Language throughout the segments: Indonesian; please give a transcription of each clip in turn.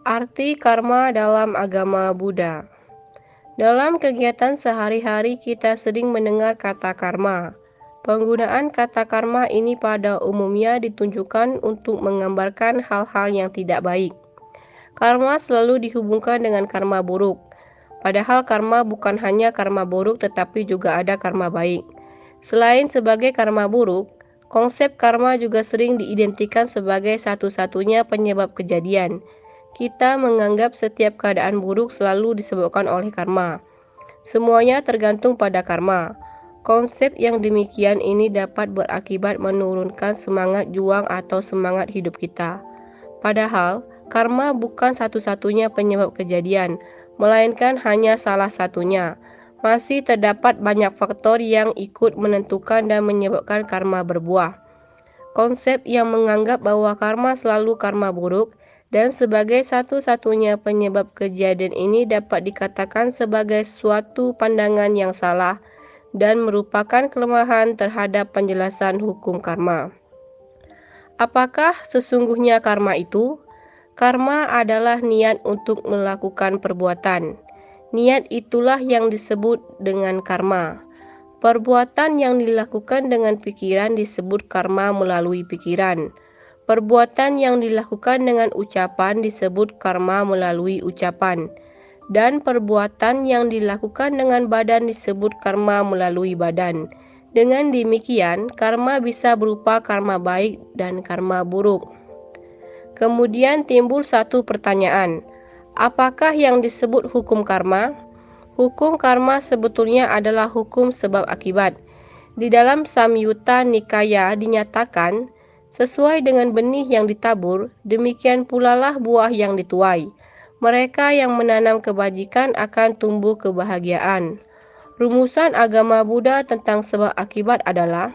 Arti karma dalam agama Buddha. Dalam kegiatan sehari-hari kita sering mendengar kata karma. Penggunaan kata karma ini pada umumnya ditunjukkan untuk menggambarkan hal-hal yang tidak baik. Karma selalu dihubungkan dengan karma buruk. Padahal karma bukan hanya karma buruk tetapi juga ada karma baik. Selain sebagai karma buruk, konsep karma juga sering diidentikan sebagai satu-satunya penyebab kejadian. Kita menganggap setiap keadaan buruk selalu disebabkan oleh karma. Semuanya tergantung pada karma. Konsep yang demikian ini dapat berakibat menurunkan semangat juang atau semangat hidup kita. Padahal, karma bukan satu-satunya penyebab kejadian, melainkan hanya salah satunya. Masih terdapat banyak faktor yang ikut menentukan dan menyebabkan karma berbuah. Konsep yang menganggap bahwa karma selalu karma buruk dan sebagai satu-satunya penyebab kejadian ini dapat dikatakan sebagai suatu pandangan yang salah dan merupakan kelemahan terhadap penjelasan hukum karma. Apakah sesungguhnya karma itu? Karma adalah niat untuk melakukan perbuatan. Niat itulah yang disebut dengan karma. Perbuatan yang dilakukan dengan pikiran disebut karma melalui pikiran. Perbuatan yang dilakukan dengan ucapan disebut karma melalui ucapan. Dan perbuatan yang dilakukan dengan badan disebut karma melalui badan. Dengan demikian, karma bisa berupa karma baik dan karma buruk. Kemudian timbul satu pertanyaan, apakah yang disebut hukum karma? Hukum karma sebetulnya adalah hukum sebab akibat. Di dalam Samyutta Nikaya dinyatakan, sesuai dengan benih yang ditabur, demikian pula lah buah yang dituai. Mereka yang menanam kebajikan akan tumbuh kebahagiaan. Rumusan agama Buddha tentang sebab akibat adalah,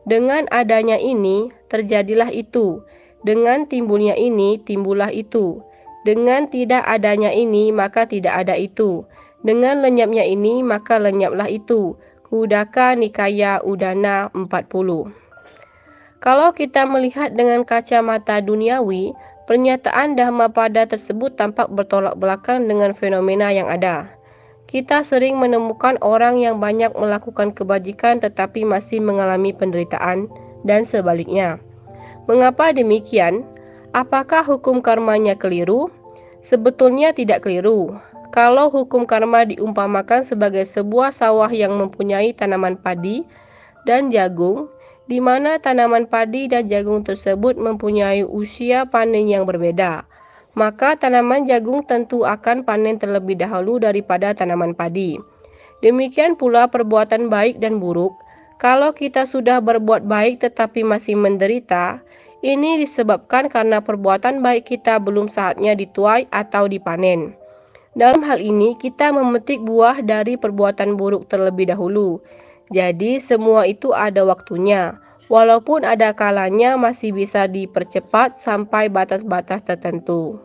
dengan adanya ini, terjadilah itu. Dengan timbulnya ini, timbullah itu. Dengan tidak adanya ini, maka tidak ada itu. Dengan lenyapnya ini, maka lenyaplah itu. Khuddaka Nikaya Udana 40. Kalau kita melihat dengan kacamata duniawi, pernyataan Dhammapada tersebut tampak bertolak belakang dengan fenomena yang ada. Kita sering menemukan orang yang banyak melakukan kebajikan tetapi masih mengalami penderitaan, dan sebaliknya. Mengapa demikian? Apakah hukum karmanya keliru? Sebetulnya tidak keliru. Kalau hukum karma diumpamakan sebagai sebuah sawah yang mempunyai tanaman padi dan jagung, di mana tanaman padi dan jagung tersebut mempunyai usia panen yang berbeda, maka tanaman jagung tentu akan panen terlebih dahulu daripada tanaman padi. Demikian pula perbuatan baik dan buruk. Kalau kita sudah berbuat baik tetapi masih menderita, ini disebabkan karena perbuatan baik kita belum saatnya dituai atau dipanen. Dalam hal ini, kita memetik buah dari perbuatan buruk terlebih dahulu. Jadi, semua itu ada waktunya. Walaupun ada kalanya masih bisa dipercepat sampai batas-batas tertentu.